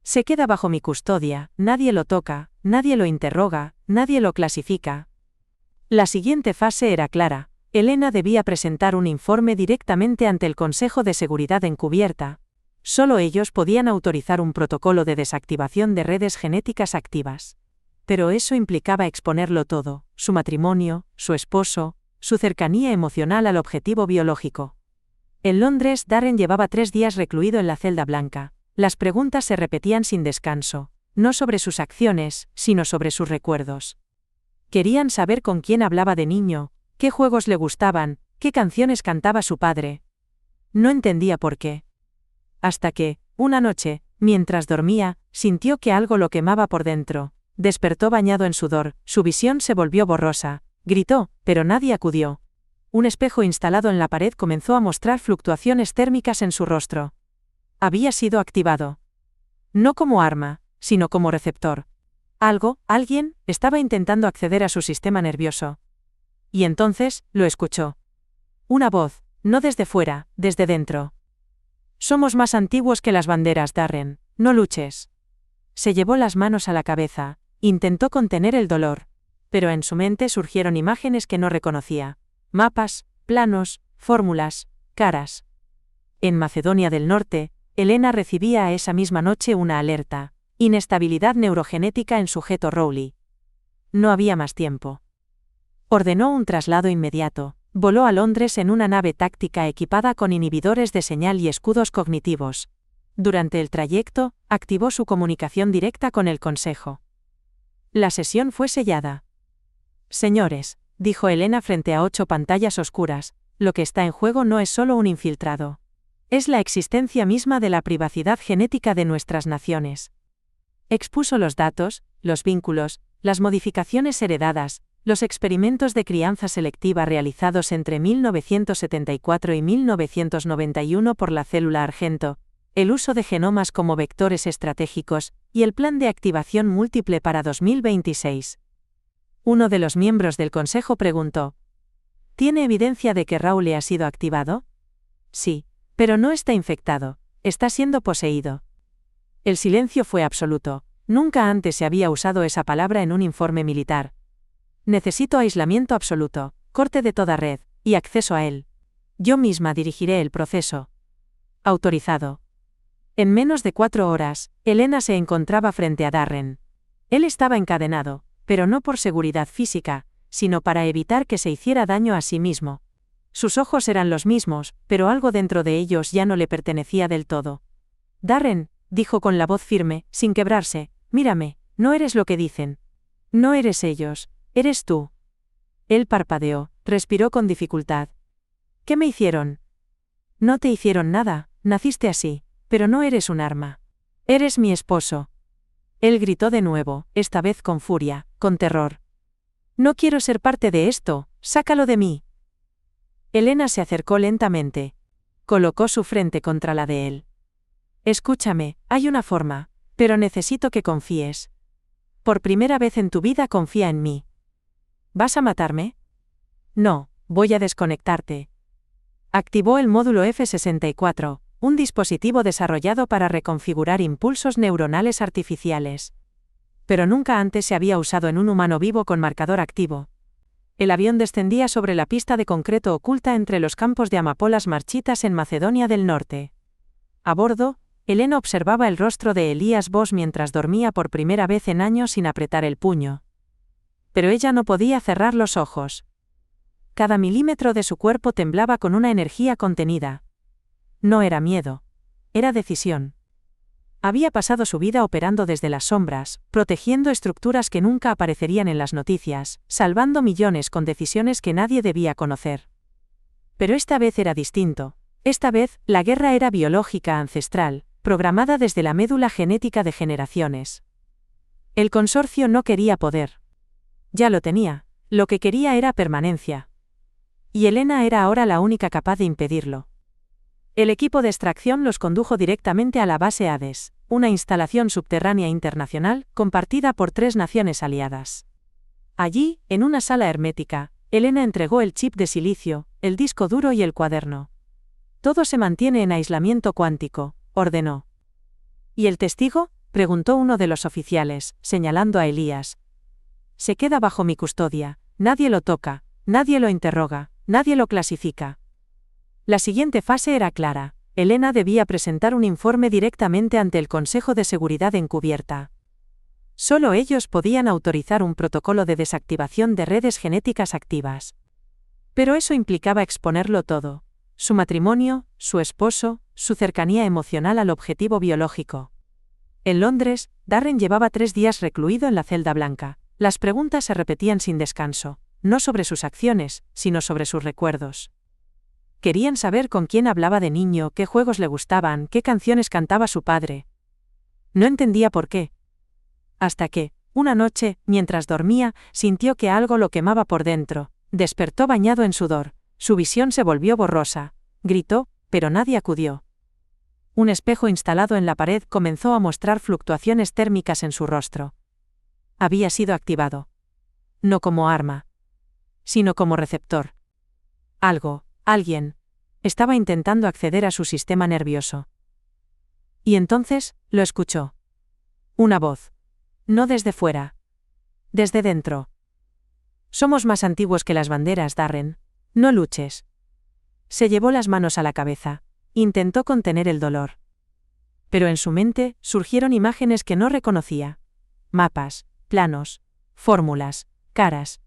Se queda bajo mi custodia, nadie lo toca, nadie lo interroga, nadie lo clasifica. La siguiente fase era clara. Elena debía presentar un informe directamente ante el Consejo de Seguridad Encubierta. Solo ellos podían autorizar un protocolo de desactivación de redes genéticas activas. Pero eso implicaba exponerlo todo: su matrimonio, su esposo, su cercanía emocional al objetivo biológico. En Londres, Darren llevaba 3 días recluido en la celda blanca. Las preguntas se repetían sin descanso, no sobre sus acciones, sino sobre sus recuerdos. Querían saber con quién hablaba de niño, qué juegos le gustaban, qué canciones cantaba su padre. No entendía por qué. Hasta que, una noche, mientras dormía, sintió que algo lo quemaba por dentro. Despertó bañado en sudor, su visión se volvió borrosa. Gritó, pero nadie acudió. Un espejo instalado en la pared comenzó a mostrar fluctuaciones térmicas en su rostro. Había sido activado. No como arma, sino como receptor. Alguien, estaba intentando acceder a su sistema nervioso. Y entonces, lo escuchó. Una voz, no desde fuera, desde dentro. Somos más antiguos que las banderas, Darren, no luches. Se llevó las manos a la cabeza, intentó contener el dolor, pero en su mente surgieron imágenes que no reconocía. Mapas, planos, fórmulas, caras. En Macedonia del Norte, Elena recibía esa misma noche una alerta: inestabilidad neurogenética en sujeto Rowley. No había más tiempo. Ordenó un traslado inmediato. Voló a Londres en una nave táctica equipada con inhibidores de señal y escudos cognitivos. Durante el trayecto, activó su comunicación directa con el Consejo. La sesión fue sellada. Señores, dijo Elena frente a 8 pantallas oscuras, lo que está en juego no es solo un infiltrado. Es la existencia misma de la privacidad genética de nuestras naciones. Expuso los datos, los vínculos, las modificaciones heredadas, los experimentos de crianza selectiva realizados entre 1974 y 1991 por la célula Argento, el uso de genomas como vectores estratégicos, y el plan de activación múltiple para 2026. Uno de los miembros del Consejo preguntó: ¿Tiene evidencia de que Rowley ha sido activado? Sí, pero no está infectado, está siendo poseído. El silencio fue absoluto. Nunca antes se había usado esa palabra en un informe militar. Necesito aislamiento absoluto, corte de toda red, y acceso a él. Yo misma dirigiré el proceso. Autorizado. En menos de 4 horas, Elena se encontraba frente a Darren. Él estaba encadenado, pero no por seguridad física, sino para evitar que se hiciera daño a sí mismo. Sus ojos eran los mismos, pero algo dentro de ellos ya no le pertenecía del todo. Darren, dijo con la voz firme, sin quebrarse, mírame, no eres lo que dicen. No eres ellos, eres tú. Él parpadeó, respiró con dificultad. ¿Qué me hicieron? No te hicieron nada, naciste así, pero no eres un arma. Eres mi esposo. Él gritó de nuevo, esta vez con furia, con terror. No quiero ser parte de esto, sácalo de mí. Elena se acercó lentamente. Colocó su frente contra la de él. Escúchame, hay una forma, pero necesito que confíes. Por primera vez en tu vida confía en mí. ¿Vas a matarme? No, voy a desconectarte. Activó el módulo F64, un dispositivo desarrollado para reconfigurar impulsos neuronales artificiales. Pero nunca antes se había usado en un humano vivo con marcador activo. El avión descendía sobre la pista de concreto oculta entre los campos de amapolas marchitas en Macedonia del Norte. A bordo, Elena observaba el rostro de Elías Voss mientras dormía por primera vez en años sin apretar el puño. Pero ella no podía cerrar los ojos. Cada milímetro de su cuerpo temblaba con una energía contenida. No era miedo. Era decisión. Había pasado su vida operando desde las sombras, protegiendo estructuras que nunca aparecerían en las noticias, salvando millones con decisiones que nadie debía conocer. Pero esta vez era distinto. Esta vez, la guerra era biológica ancestral, programada desde la médula genética de generaciones. El consorcio no quería poder. Ya lo tenía. Lo que quería era permanencia. Y Elena era ahora la única capaz de impedirlo. El equipo de extracción los condujo directamente a la base Hades, una instalación subterránea internacional compartida por 3 naciones aliadas. Allí, en una sala hermética, Elena entregó el chip de silicio, el disco duro y el cuaderno. Todo se mantiene en aislamiento cuántico, ordenó. ¿Y el testigo?, preguntó uno de los oficiales, señalando a Elías. Se queda bajo mi custodia, nadie lo toca, nadie lo interroga, nadie lo clasifica. La siguiente fase era clara. Elena debía presentar un informe directamente ante el Consejo de Seguridad Encubierta. Solo ellos podían autorizar un protocolo de desactivación de redes genéticas activas. Pero eso implicaba exponerlo todo: su matrimonio, su esposo, su cercanía emocional al objetivo biológico. En Londres, Darren llevaba 3 días recluido en la celda blanca. Las preguntas se repetían sin descanso, no sobre sus acciones, sino sobre sus recuerdos. Querían saber con quién hablaba de niño, qué juegos le gustaban, qué canciones cantaba su padre. No entendía por qué. Hasta que, una noche, mientras dormía, sintió que algo lo quemaba por dentro. Despertó bañado en sudor. Su visión se volvió borrosa. Gritó, pero nadie acudió. Un espejo instalado en la pared comenzó a mostrar fluctuaciones térmicas en su rostro. Había sido activado. No como arma, sino como receptor. Alguien, estaba intentando acceder a su sistema nervioso. Y entonces, lo escuchó. Una voz. No desde fuera. Desde dentro. Somos más antiguos que las banderas, Darren. No luches. Se llevó las manos a la cabeza. Intentó contener el dolor. Pero en su mente, surgieron imágenes que no reconocía. Mapas, planos, fórmulas, caras.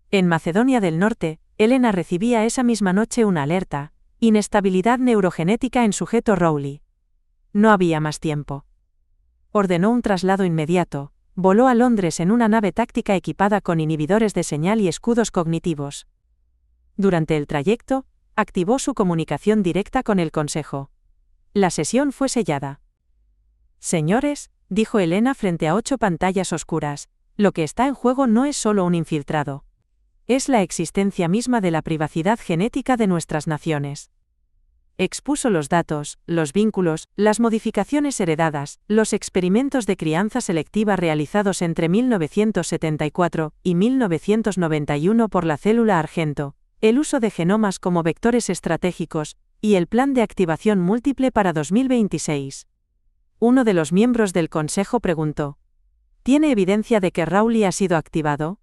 En Macedonia del Norte, Elena recibía esa misma noche una alerta: inestabilidad neurogenética en sujeto Rowley. No había más tiempo. Ordenó un traslado inmediato. Voló a Londres en una nave táctica equipada con inhibidores de señal y escudos cognitivos. Durante el trayecto, activó su comunicación directa con el Consejo. La sesión fue sellada. Señores, dijo Elena frente a 8 pantallas oscuras, lo que está en juego no es solo un infiltrado. Es la existencia misma de la privacidad genética de nuestras naciones. Expuso los datos, los vínculos, las modificaciones heredadas, los experimentos de crianza selectiva realizados entre 1974 y 1991 por la célula Argento, el uso de genomas como vectores estratégicos, y el plan de activación múltiple para 2026. Uno de los miembros del consejo preguntó. ¿Tiene evidencia de que Rowley ha sido activado?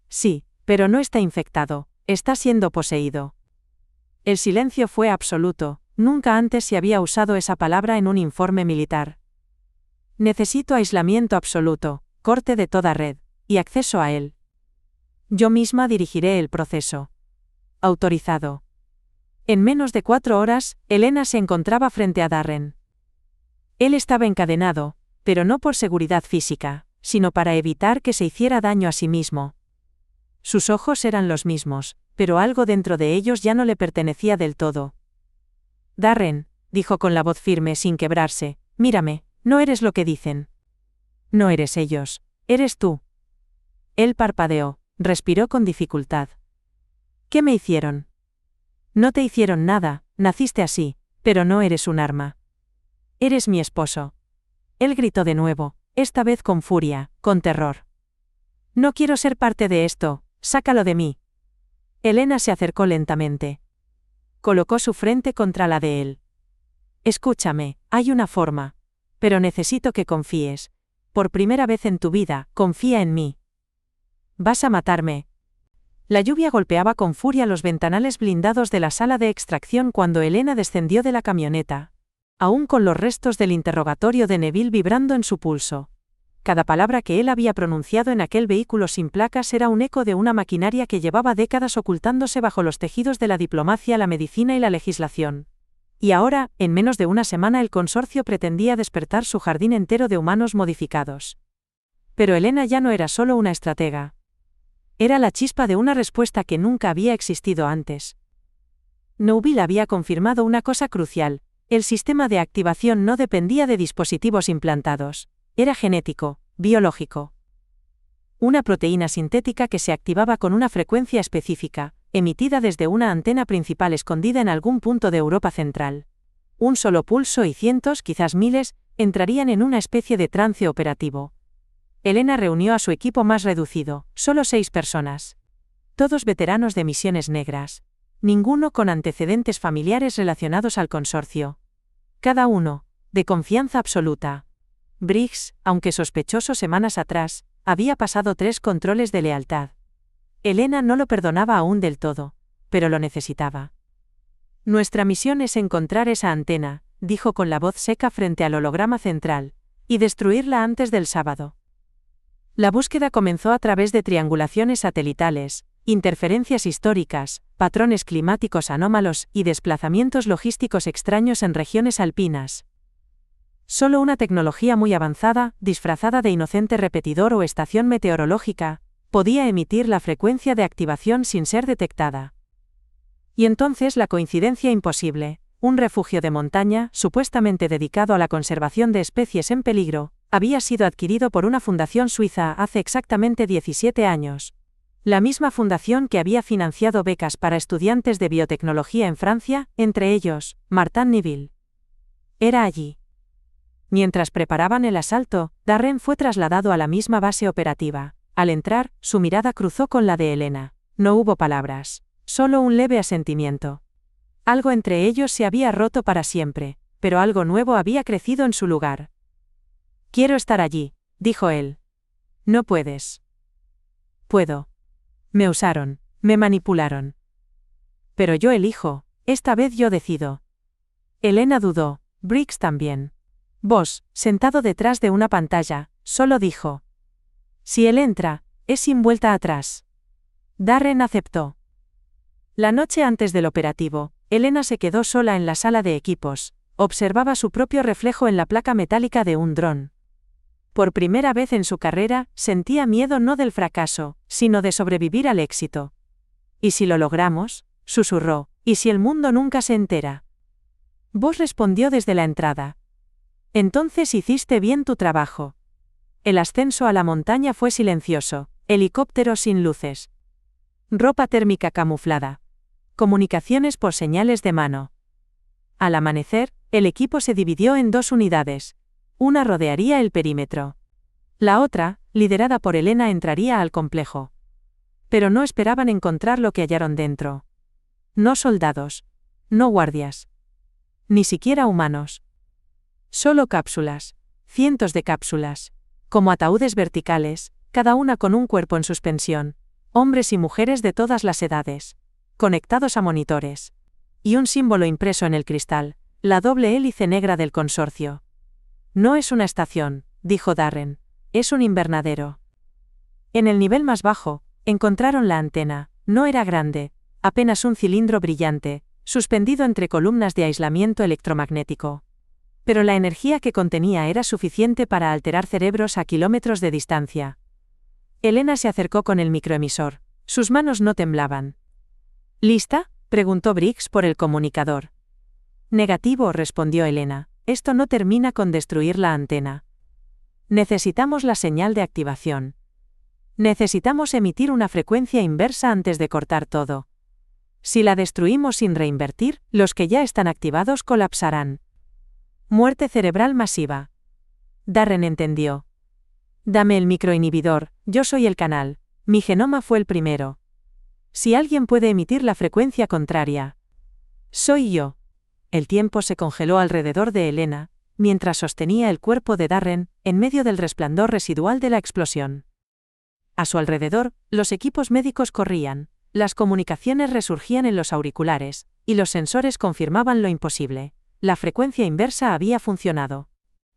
Sí, pero no está infectado, está siendo poseído. El silencio fue absoluto, nunca antes se había usado esa palabra en un informe militar. Necesito aislamiento absoluto, corte de toda red, y acceso a él. Yo misma dirigiré el proceso. Autorizado. En menos de 4 horas, Elena se encontraba frente a Darren. Él estaba encadenado, pero no por seguridad física, sino para evitar que se hiciera daño a sí mismo. Sus ojos eran los mismos, pero algo dentro de ellos ya no le pertenecía del todo. Darren, dijo con la voz firme sin quebrarse, mírame, no eres lo que dicen. No eres ellos, eres tú. Él parpadeó, respiró con dificultad. ¿Qué me hicieron? No te hicieron nada, naciste así, pero no eres un arma. Eres mi esposo. Él gritó de nuevo, esta vez con furia, con terror. No quiero ser parte de esto, sácalo de mí. Elena se acercó lentamente. Colocó su frente contra la de él. Escúchame, hay una forma. Pero necesito que confíes. Por primera vez en tu vida, confía en mí. Vas a matarme. La lluvia golpeaba con furia los ventanales blindados de la sala de extracción cuando Elena descendió de la camioneta, aún con los restos del interrogatorio de Neville vibrando en su pulso. Cada palabra que él había pronunciado en aquel vehículo sin placas era un eco de una maquinaria que llevaba décadas ocultándose bajo los tejidos de la diplomacia, la medicina y la legislación. Y ahora, en menos de una semana, el consorcio pretendía despertar su jardín entero de humanos modificados. Pero Elena ya no era solo una estratega. Era la chispa de una respuesta que nunca había existido antes. Neuville había confirmado una cosa crucial: el sistema de activación no dependía de dispositivos implantados. Era genético, biológico. Una proteína sintética que se activaba con una frecuencia específica, emitida desde una antena principal escondida en algún punto de Europa Central. Un solo pulso y cientos, quizás miles, entrarían en una especie de trance operativo. Elena reunió a su equipo más reducido, solo 6 personas. Todos veteranos de misiones negras. Ninguno con antecedentes familiares relacionados al consorcio. Cada uno, de confianza absoluta. Briggs, aunque sospechoso semanas atrás, había pasado 3 controles de lealtad. Elena no lo perdonaba aún del todo, pero lo necesitaba. Nuestra misión es encontrar esa antena, dijo con la voz seca frente al holograma central, y destruirla antes del sábado. La búsqueda comenzó a través de triangulaciones satelitales, interferencias históricas, patrones climáticos anómalos y desplazamientos logísticos extraños en regiones alpinas. Solo una tecnología muy avanzada, disfrazada de inocente repetidor o estación meteorológica, podía emitir la frecuencia de activación sin ser detectada. Y entonces la coincidencia imposible: un refugio de montaña, supuestamente dedicado a la conservación de especies en peligro, había sido adquirido por una fundación suiza hace exactamente 17 años. La misma fundación que había financiado becas para estudiantes de biotecnología en Francia, entre ellos, Martin Neville. Era allí. Mientras preparaban el asalto, Darren fue trasladado a la misma base operativa. Al entrar, su mirada cruzó con la de Elena. No hubo palabras, solo un leve asentimiento. Algo entre ellos se había roto para siempre, pero algo nuevo había crecido en su lugar. Quiero estar allí, dijo él. No puedes. Puedo. Me usaron, me manipularon. Pero yo elijo, esta vez yo decido. Elena dudó, Briggs también. Vos, sentado detrás de una pantalla, solo dijo: si él entra, es sin vuelta atrás. Darren aceptó. La noche antes del operativo, Elena se quedó sola en la sala de equipos, observaba su propio reflejo en la placa metálica de un dron. Por primera vez en su carrera, sentía miedo no del fracaso, sino de sobrevivir al éxito. ¿Y si lo logramos?, susurró, ¿y si el mundo nunca se entera? Vos respondió desde la entrada. Entonces hiciste bien tu trabajo. El ascenso a la montaña fue silencioso, helicópteros sin luces. Ropa térmica camuflada. Comunicaciones por señales de mano. Al amanecer, el equipo se dividió en 2 unidades. Una rodearía el perímetro. La otra, liderada por Elena, entraría al complejo. Pero no esperaban encontrar lo que hallaron dentro. No soldados. No guardias. Ni siquiera humanos. Solo cápsulas. Cientos de cápsulas. Como ataúdes verticales, cada una con un cuerpo en suspensión. Hombres y mujeres de todas las edades. Conectados a monitores. Y un símbolo impreso en el cristal, la doble hélice negra del consorcio. No es una estación, dijo Darren. Es un invernadero. En el nivel más bajo, encontraron la antena. No era grande, apenas un cilindro brillante, suspendido entre columnas de aislamiento electromagnético. Pero la energía que contenía era suficiente para alterar cerebros a kilómetros de distancia. Elena se acercó con el microemisor. Sus manos no temblaban. ¿Lista?, preguntó Briggs por el comunicador. Negativo, respondió Elena. Esto no termina con destruir la antena. Necesitamos la señal de activación. Necesitamos emitir una frecuencia inversa antes de cortar todo. Si la destruimos sin reinvertir, los que ya están activados colapsarán. Muerte cerebral masiva. Darren entendió. Dame el microinhibidor, yo soy el canal. Mi genoma fue el primero. Si alguien puede emitir la frecuencia contraria, soy yo. El tiempo se congeló alrededor de Elena, mientras sostenía el cuerpo de Darren, en medio del resplandor residual de la explosión. A su alrededor, los equipos médicos corrían, las comunicaciones resurgían en los auriculares, y los sensores confirmaban lo imposible. La frecuencia inversa había funcionado.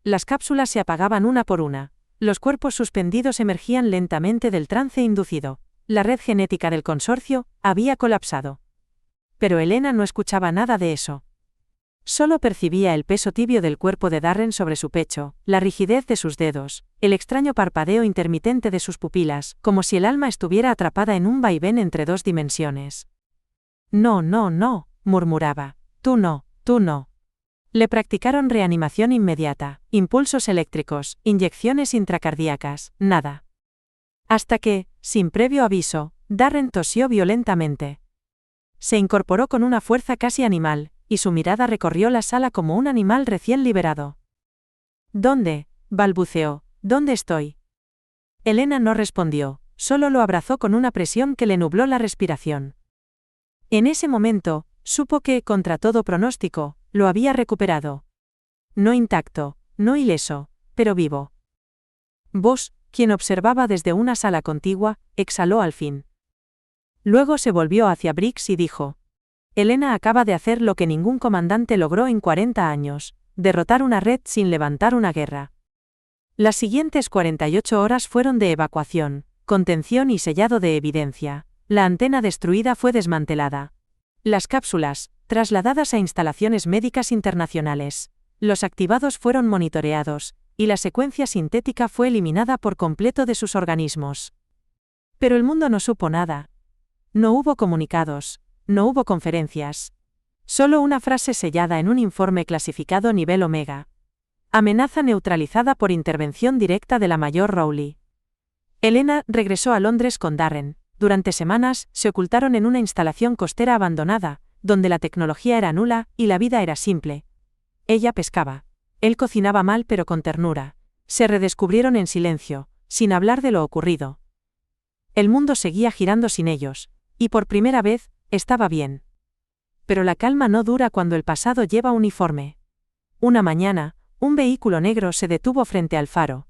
Las cápsulas se apagaban una por una. Los cuerpos suspendidos emergían lentamente del trance inducido. La red genética del consorcio había colapsado. Pero Elena no escuchaba nada de eso. Solo percibía el peso tibio del cuerpo de Darren sobre su pecho, la rigidez de sus dedos, el extraño parpadeo intermitente de sus pupilas, como si el alma estuviera atrapada en un vaivén entre dos dimensiones. No, no, no, murmuraba. Tú no, tú no. Le practicaron reanimación inmediata, impulsos eléctricos, inyecciones intracardíacas, nada. Hasta que, sin previo aviso, Darren tosió violentamente. Se incorporó con una fuerza casi animal, y su mirada recorrió la sala como un animal recién liberado. ¿Dónde?, balbuceó. ¿Dónde estoy? Elena no respondió, solo lo abrazó con una presión que le nubló la respiración. En ese momento, supo que, contra todo pronóstico, lo había recuperado. No intacto, no ileso, pero vivo. Vos, quien observaba desde una sala contigua, exhaló al fin. Luego se volvió hacia Briggs y dijo: Elena acaba de hacer lo que ningún comandante logró en 40 años, derrotar una red sin levantar una guerra. Las siguientes 48 horas fueron de evacuación, contención y sellado de evidencia. La antena destruida fue desmantelada. Las cápsulas, trasladadas a instalaciones médicas internacionales. Los activados fueron monitoreados, y la secuencia sintética fue eliminada por completo de sus organismos. Pero el mundo no supo nada. No hubo comunicados, no hubo conferencias. Solo una frase sellada en un informe clasificado nivel Omega. Amenaza neutralizada por intervención directa de la mayor Rowley. Elena regresó a Londres con Darren. Durante semanas, se ocultaron en una instalación costera abandonada, donde la tecnología era nula y la vida era simple. Ella pescaba. Él cocinaba mal pero con ternura. Se redescubrieron en silencio, sin hablar de lo ocurrido. El mundo seguía girando sin ellos, y por primera vez, estaba bien. Pero la calma no dura cuando el pasado lleva uniforme. Una mañana, un vehículo negro se detuvo frente al faro.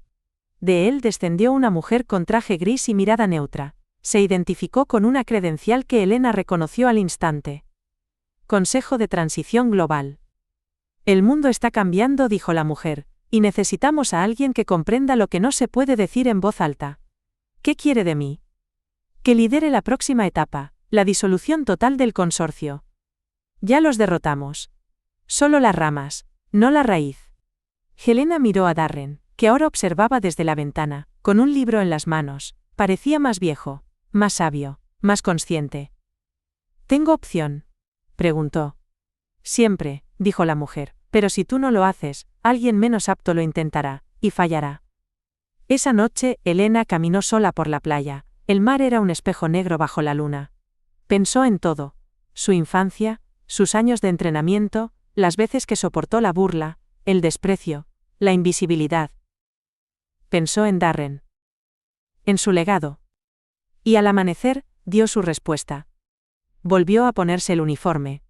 De él descendió una mujer con traje gris y mirada neutra. Se identificó con una credencial que Elena reconoció al instante. Consejo de Transición Global. El mundo está cambiando, dijo la mujer, y necesitamos a alguien que comprenda lo que no se puede decir en voz alta. ¿Qué quiere de mí? Que lidere la próxima etapa, la disolución total del consorcio. Ya los derrotamos. Solo las ramas, no la raíz. Helena miró a Darren, que ahora observaba desde la ventana, con un libro en las manos. Parecía más viejo, más sabio, más consciente. ¿Tengo opción?, preguntó. Siempre, dijo la mujer, pero si tú no lo haces, alguien menos apto lo intentará, y fallará. Esa noche, Elena caminó sola por la playa. El mar era un espejo negro bajo la luna. Pensó en todo. Su infancia, sus años de entrenamiento, las veces que soportó la burla, el desprecio, la invisibilidad. Pensó en Darren. En su legado. Y al amanecer, dio su respuesta. Volvió a ponerse el uniforme.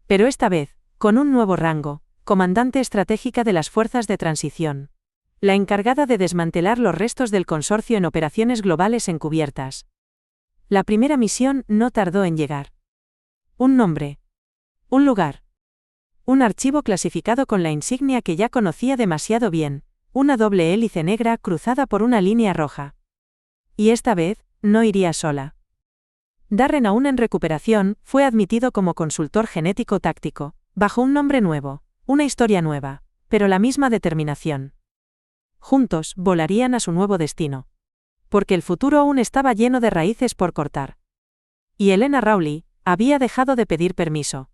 Pero esta vez, con un nuevo rango, comandante estratégica de las fuerzas de transición. La encargada de desmantelar los restos del consorcio en operaciones globales encubiertas. La primera misión no tardó en llegar. Un nombre. Un lugar. Un archivo clasificado con la insignia que ya conocía demasiado bien, una doble hélice negra cruzada por una línea roja. Y esta vez, no iría sola. Darren, aún en recuperación, fue admitido como consultor genético táctico, bajo un nombre nuevo, una historia nueva, pero la misma determinación. Juntos, volarían a su nuevo destino. Porque el futuro aún estaba lleno de raíces por cortar. Y Elena Rowley había dejado de pedir permiso.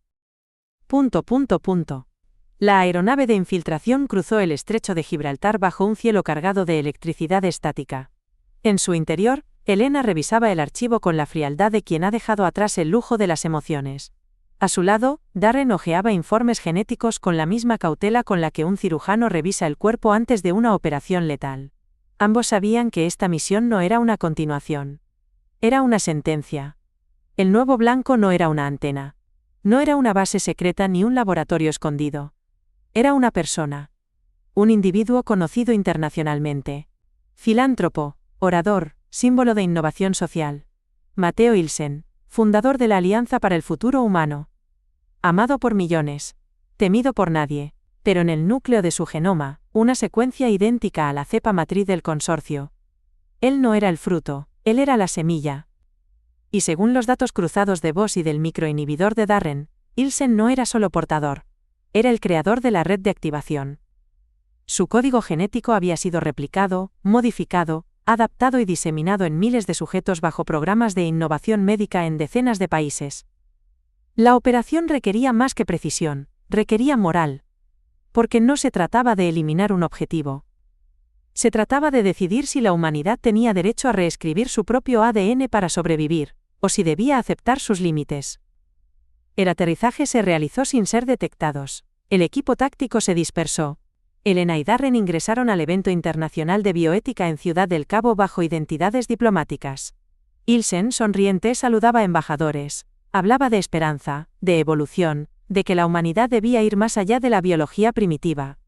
La aeronave de infiltración cruzó el estrecho de Gibraltar bajo un cielo cargado de electricidad estática. En su interior, Elena revisaba el archivo con la frialdad de quien ha dejado atrás el lujo de las emociones. A su lado, Darren hojeaba informes genéticos con la misma cautela con la que un cirujano revisa el cuerpo antes de una operación letal. Ambos sabían que esta misión no era una continuación. Era una sentencia. El nuevo blanco no era una antena. No era una base secreta ni un laboratorio escondido. Era una persona. Un individuo conocido internacionalmente. Filántropo, orador, símbolo de innovación social. Matteo Ilsen, fundador de la Alianza para el Futuro Humano. Amado por millones. Temido por nadie. Pero en el núcleo de su genoma, una secuencia idéntica a la cepa matriz del consorcio. Él no era el fruto, él era la semilla. Y según los datos cruzados de Voss y del microinhibidor de Darren, Ilsen no era solo portador. Era el creador de la red de activación. Su código genético había sido replicado, modificado, adaptado y diseminado en miles de sujetos bajo programas de innovación médica en decenas de países. La operación requería más que precisión, requería moral. Porque no se trataba de eliminar un objetivo. Se trataba de decidir si la humanidad tenía derecho a reescribir su propio ADN para sobrevivir, o si debía aceptar sus límites. El aterrizaje se realizó sin ser detectados. El equipo táctico se dispersó. Elena y Darren ingresaron al evento internacional de bioética en Ciudad del Cabo bajo identidades diplomáticas. Ilsen, sonriente, saludaba a embajadores. Hablaba de esperanza, de evolución, de que la humanidad debía ir más allá de la biología primitiva.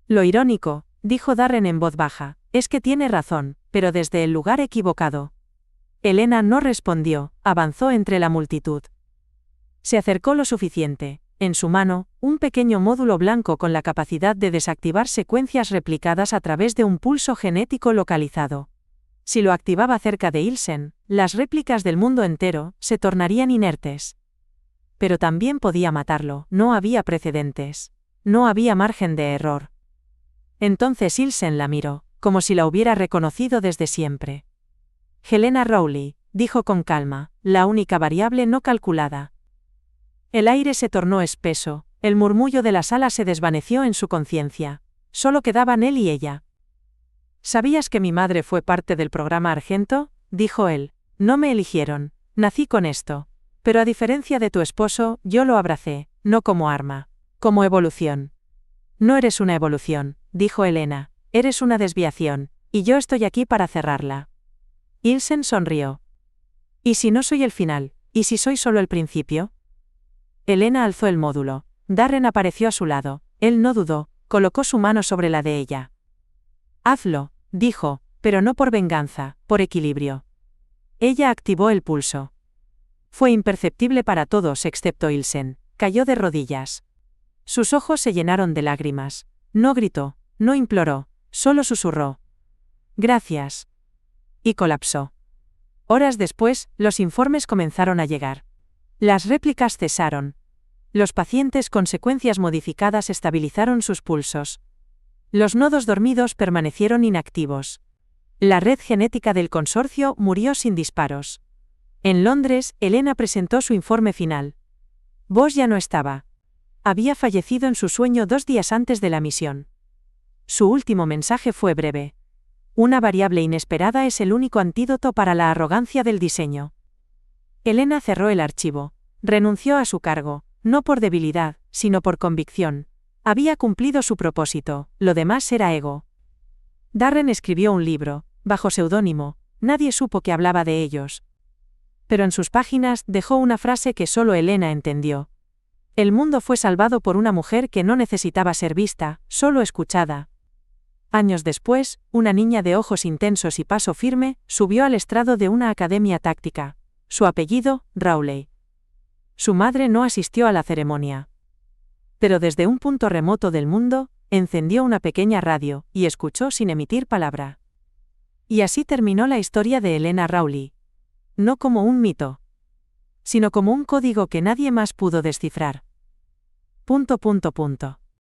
Lo irónico, dijo Darren en voz baja, es que tiene razón, pero desde el lugar equivocado. Elena no respondió, avanzó entre la multitud. Se acercó lo suficiente. En su mano, un pequeño módulo blanco con la capacidad de desactivar secuencias replicadas a través de un pulso genético localizado. Si lo activaba cerca de Ilsen, las réplicas del mundo entero se tornarían inertes. Pero también podía matarlo, no había precedentes. No había margen de error. Entonces Ilsen la miró, como si la hubiera reconocido desde siempre. Helena Rowley, dijo con calma, la única variable no calculada. El aire se tornó espeso, el murmullo de la sala se desvaneció en su conciencia. Solo quedaban él y ella. ¿Sabías que mi madre fue parte del programa Argento? Dijo él. No me eligieron, nací con esto. Pero a diferencia de tu esposo, yo lo abracé, no como arma. Como evolución. No eres una evolución, dijo Elena. Eres una desviación, y yo estoy aquí para cerrarla. Ilsen sonrió. ¿Y si no soy el final? ¿Y si soy solo el principio? Elena alzó el módulo. Darren apareció a su lado. Él no dudó, colocó su mano sobre la de ella. Hazlo, dijo, pero no por venganza, por equilibrio. Ella activó el pulso. Fue imperceptible para todos excepto Ilsen. Cayó de rodillas. Sus ojos se llenaron de lágrimas. No gritó, no imploró, solo susurró. Gracias. Y colapsó. Horas después, los informes comenzaron a llegar. Las réplicas cesaron. Los pacientes con secuencias modificadas estabilizaron sus pulsos. Los nodos dormidos permanecieron inactivos. La red genética del consorcio murió sin disparos. En Londres, Elena presentó su informe final. Voss ya no estaba. Había fallecido en su sueño 2 días antes de la misión. Su último mensaje fue breve. Una variable inesperada es el único antídoto para la arrogancia del diseño. Elena cerró el archivo. Renunció a su cargo, no por debilidad, sino por convicción. Había cumplido su propósito, lo demás era ego. Darren escribió un libro, bajo seudónimo, nadie supo que hablaba de ellos. Pero en sus páginas dejó una frase que solo Elena entendió. El mundo fue salvado por una mujer que no necesitaba ser vista, solo escuchada. Años después, una niña de ojos intensos y paso firme, subió al estrado de una academia táctica. Su apellido, Rowley. Su madre no asistió a la ceremonia. Pero desde un punto remoto del mundo, encendió una pequeña radio, y escuchó sin emitir palabra. Y así terminó la historia de Elena Rowley. No como un mito, sino como un código que nadie más pudo descifrar.